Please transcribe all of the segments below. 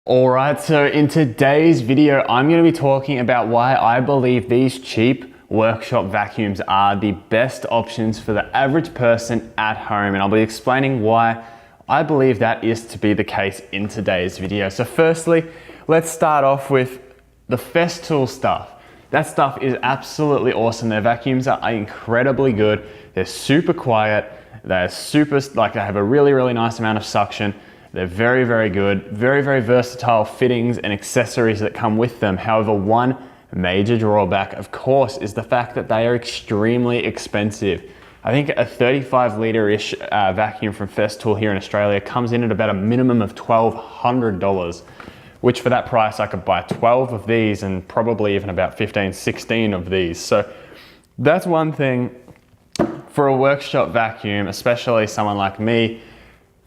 Alright, so in today's video, I'm going to be talking about why I believe these cheap workshop vacuums are the best options for the average person at home. And I'll be explaining why I believe that is to be the case in today's video. So firstly, let's start off with the Festool stuff. That stuff is absolutely awesome. Their vacuums are incredibly good. They're super quiet. They're super, they have a really nice amount of suction. They're very good, very versatile fittings and accessories that come with them. However, one major drawback, of course, is the fact that they are extremely expensive. I think a 35-litre-ish vacuum from Festool here in Australia comes in at about a minimum of $1,200, which for that price I could buy 12 of these and probably even about 15, 16 of these. So that's one thing. For a workshop vacuum, especially someone like me,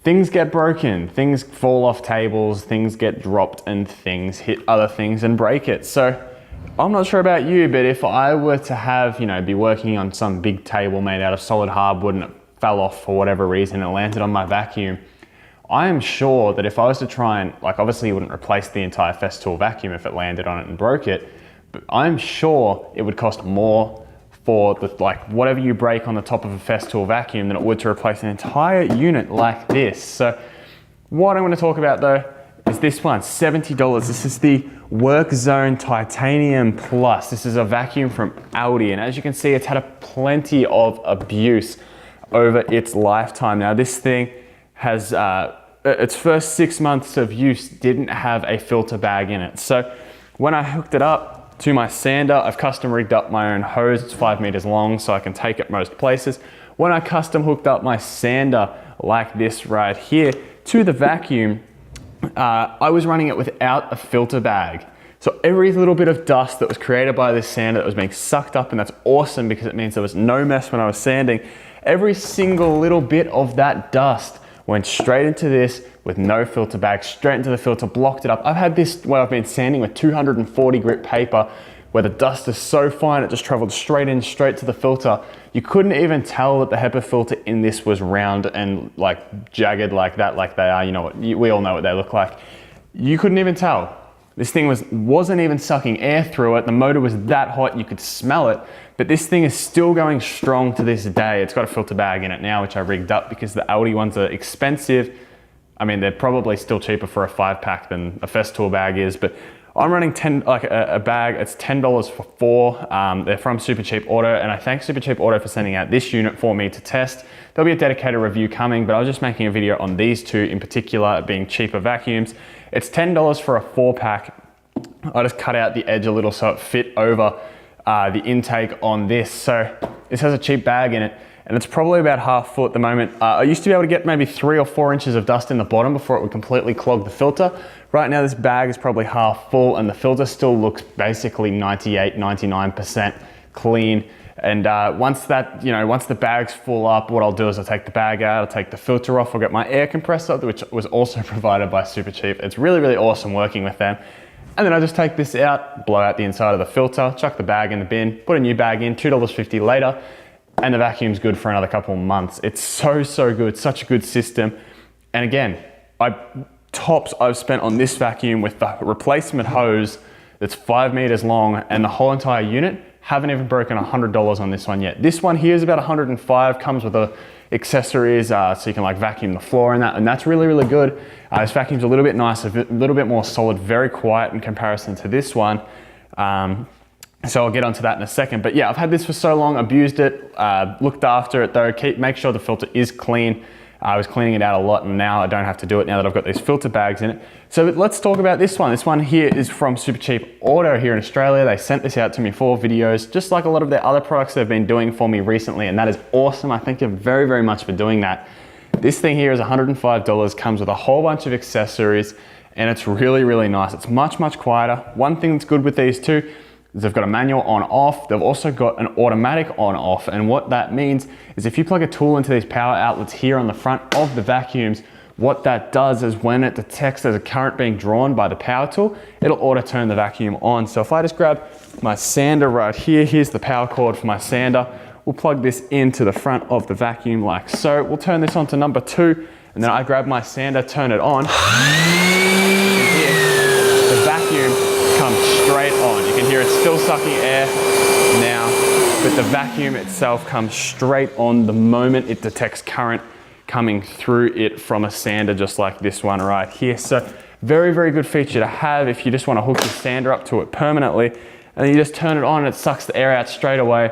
things get broken, things fall off tables, things get dropped and things hit other things and break it. So I'm not sure about you, but if I were to have, be working on some big table made out of solid hardwood and it fell off for whatever reason and it landed on my vacuum, I am sure that if I was to try and, obviously you wouldn't replace the entire Festool vacuum if it landed on it and broke it, but I'm sure it would cost more for the, whatever you break on the top of a Festool vacuum than it would to replace an entire unit like this. So what I want to talk about though is this one, $70. This is the Work Zone Titanium Plus. This is a vacuum from Audi, and as you can see, it's had plenty of abuse over its lifetime. Now this thing has, its first 6 months of use didn't have a filter bag in it. So when I hooked it up to my sander, I've custom rigged up my own hose. It's 5 meters long, so I can take it most places. When I custom hooked up my sander like this right here to the vacuum, I was running it without a filter bag. So every little bit of dust that was created by this sander that was being sucked up, and that's awesome because it means there was no mess when I was sanding, every single little bit of that dust went straight into this with no filter bag, straight into the filter, blocked it up. I've had this where I've been sanding with 240 grit paper where the dust is so fine it just traveled straight to the filter. You couldn't even tell that the HEPA filter in this was round and jagged like that, like they are. We all know what they look like. You couldn't even tell. This thing wasn't even sucking air through it. The motor was that hot you could smell it, but this thing is still going strong to this day. It's got a filter bag in it now, which I rigged up because the Audi ones are expensive. I mean, they're probably still cheaper for a 5-pack than a Festool bag is, but I'm running a bag, it's $10 for 4. They're from Super Cheap Auto, and I thank Super Cheap Auto for sending out this unit for me to test. There'll be a dedicated review coming, but I was just making a video on these two in particular, being cheaper vacuums. It's $10 for a 4-pack. I just cut out the edge a little so it fit over the intake on this. So this has a cheap bag in it, and it's probably about half full at the moment. I used to be able to get maybe 3 or 4 inches of dust in the bottom before it would completely clog the filter. Right now this bag is probably half full and the filter still looks basically 98, 99% clean. And once the bag's full up, what I'll do is I'll take the bag out, I'll take the filter off, I'll get my air compressor, which was also provided by Super Cheap. It's really awesome working with them. And then I just take this out, blow out the inside of the filter, chuck the bag in the bin, put a new bag in, $2.50 later, and the vacuum's good for another couple of months. It's so good, such a good system. And again, tops I've spent on this vacuum with the replacement hose that's 5 meters long and the whole entire unit, haven't even broken $100 on this one yet. This one here is about 105, comes with the accessories, so you can vacuum the floor and that's really good. This vacuum's a little bit nicer, a little bit more solid, very quiet in comparison to this one. So I'll get onto that in a second. But yeah, I've had this for so long, abused it, looked after it though, make sure the filter is clean. I was cleaning it out a lot and now I don't have to do it now that I've got these filter bags in it. So let's talk about this one. This one here is from Super Cheap Auto here in Australia. They sent this out to me for videos, just like a lot of their other products they've been doing for me recently, and that is awesome. I thank you very much for doing that. This thing here is $105, comes with a whole bunch of accessories, and it's really nice. It's much quieter. One thing that's good with these two, they've got a manual on off. They've also got an automatic on off. And what that means is if you plug a tool into these power outlets here on the front of the vacuums, what that does is when it detects there's a current being drawn by the power tool, it'll auto turn the vacuum on. So if I just grab my sander right here, here's the power cord for my sander. We'll plug this into the front of the vacuum like so. We'll turn this on to number 2, and then I grab my sander, turn it on. And here, but the vacuum itself comes straight on the moment it detects current coming through it from a sander, just like this one right here. So very, very good feature to have if you just want to hook your sander up to it permanently, and then you just turn it on and it sucks the air out straight away.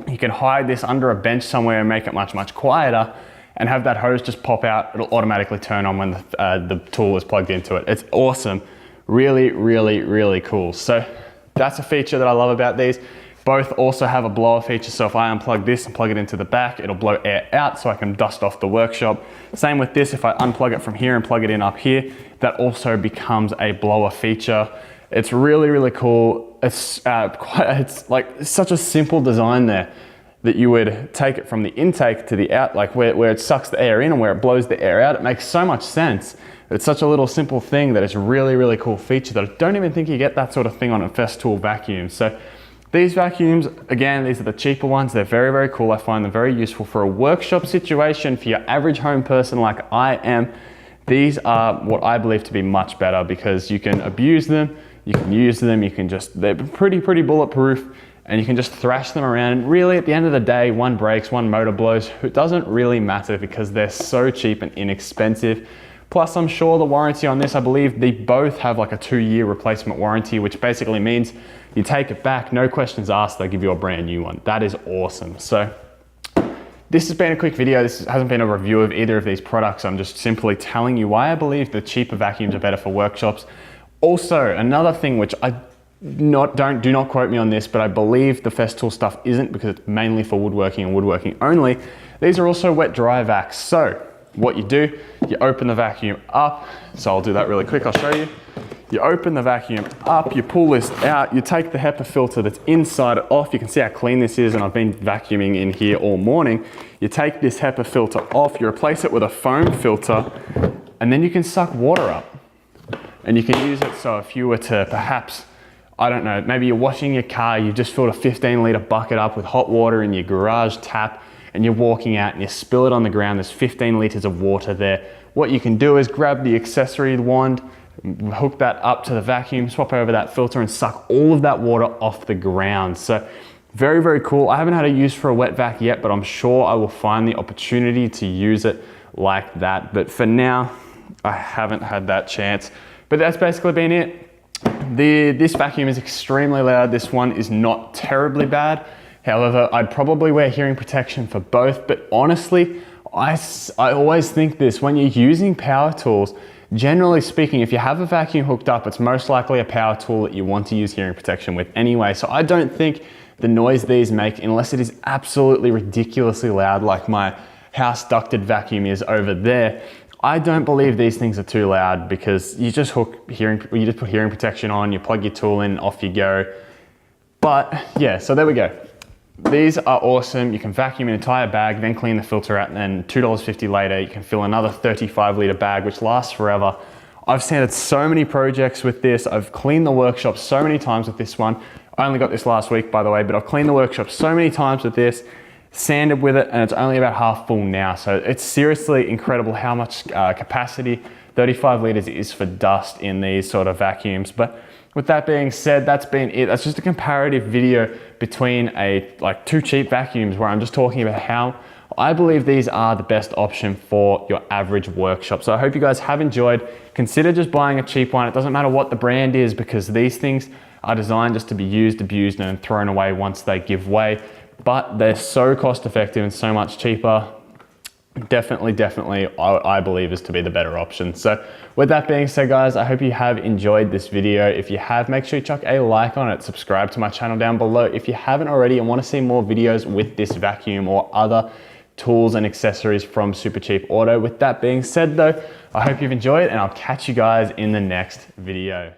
You can hide this under a bench somewhere and make it much, much quieter, and have that hose just pop out. It'll automatically turn on when the tool is plugged into it. It's awesome. Really, really, really cool. So that's a feature that I love about these. Both also have a blower feature, so if I unplug this and plug it into the back, it'll blow air out so I can dust off the workshop. Same with this, if I unplug it from here and plug it in up here, that also becomes a blower feature. It's really, really cool. It's like such a simple design there that you would take it from the intake to the out, like where it sucks the air in and where it blows the air out. It makes so much sense. It's such a little simple thing that it's a really, really cool feature that I don't even think you get that sort of thing on a Festool vacuum. So these vacuums, again, these are the cheaper ones. They're very, very cool. I find them very useful for a workshop situation. For your average home person like I am, these are what I believe to be much better because you can abuse them, you can use them, they're pretty bulletproof, and you can just thrash them around. And really, at the end of the day, one breaks, one motor blows. It doesn't really matter because they're so cheap and inexpensive. Plus, I'm sure the warranty on this, I believe they both have like a 2-year replacement warranty, which basically means you take it back, no questions asked, they give you a brand new one. That is awesome. So this has been a quick video. This hasn't been a review of either of these products. I'm just simply telling you why I believe the cheaper vacuums are better for workshops. Also, another thing which do not quote me on this, but I believe the Festool stuff isn't because it's mainly for woodworking and woodworking only. These are also wet dry vacs. So what you do, you open the vacuum up. So I'll do that really quick, I'll show you. You open the vacuum up, you pull this out, you take the HEPA filter that's inside it off. You can see how clean this is, and I've been vacuuming in here all morning. You take this HEPA filter off, you replace it with a foam filter, and then you can suck water up. And you can use it so if you were to perhaps, I don't know, maybe you're washing your car, you just filled a 15-litre bucket up with hot water in your garage tap, and you're walking out and you spill it on the ground, there's 15 litres of water there. What you can do is grab the accessory wand, hook that up to the vacuum, swap over that filter and suck all of that water off the ground. So very, very cool. I haven't had a use for a wet vac yet, but I'm sure I will find the opportunity to use it like that. But for now, I haven't had that chance. But that's basically been it. This vacuum is extremely loud. This one is not terribly bad. However, I'd probably wear hearing protection for both, but honestly, I always think this, when you're using power tools, generally speaking, if you have a vacuum hooked up, it's most likely a power tool that you want to use hearing protection with anyway. So I don't think the noise these make, unless it is absolutely ridiculously loud, like my house ducted vacuum is over there, I don't believe these things are too loud because you just put hearing protection on, you plug your tool in, off you go. But yeah, so there we go. These are awesome. You can vacuum an entire bag, then clean the filter out, and then $2.50 later, you can fill another 35-litre bag, which lasts forever. I've sanded so many projects with this. I've cleaned the workshop so many times with this one. I only got this last week, by the way, but I've cleaned the workshop so many times with this, sanded with it, and it's only about half full now. So it's seriously incredible how much capacity 35 litres is for dust in these sort of vacuums. But with that being said, that's been it. That's just a comparative video between two cheap vacuums where I'm just talking about how I believe these are the best option for your average workshop. So I hope you guys have enjoyed. Consider just buying a cheap one. It doesn't matter what the brand is because these things are designed just to be used, abused, and thrown away once they give way. But they're so cost effective and so much cheaper. Definitely, I believe is to be the better option. So with that being said, guys, I hope you have enjoyed this video. If you have, make sure you chuck a like on it. Subscribe to my channel down below if you haven't already and want to see more videos with this vacuum or other tools and accessories from Supercheap Auto. With that being said though, I hope you've enjoyed and I'll catch you guys in the next video.